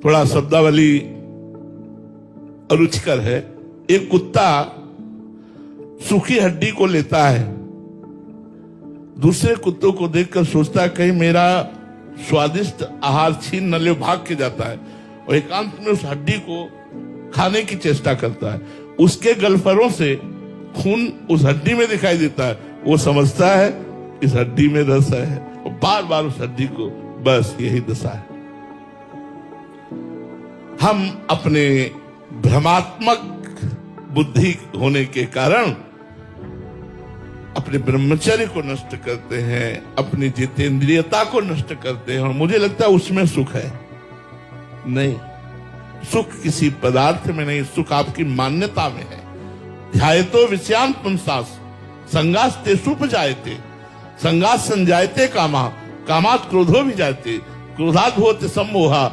थोड़ा शब्दावली अरुचिकर है। एक कुत्ता सूखी हड्डी को लेता है, दूसरे कुत्तों को देखकर सोचता है कहीं मेरा स्वादिष्ट आहार छीन न ले, भाग के जाता है और एकांत में उस हड्डी को खाने की चेष्टा करता है। उसके गलफरों से खून उस हड्डी में दिखाई देता है, वो समझता है इस हड्डी में रस है और बार बार उस हड्डी को, बस यही दशा है। हम अपने भ्रमात्मक बुद्धि होने के कारण अपने ब्रह्मचर्य को नष्ट करते हैं, अपनी जितेंद्रियता को नष्ट करते हैं और मुझे लगता है उसमें सुख है। नहीं, सुख किसी पदार्थ में नहीं, सुख आपकी मान्यता में है। ध्यायतो विषयान पुंसास संगास्ते सुपजायते, संगास संजायते कामा, कामात क्रोधो भी जायते, क्रोधात होते सम्मोहा,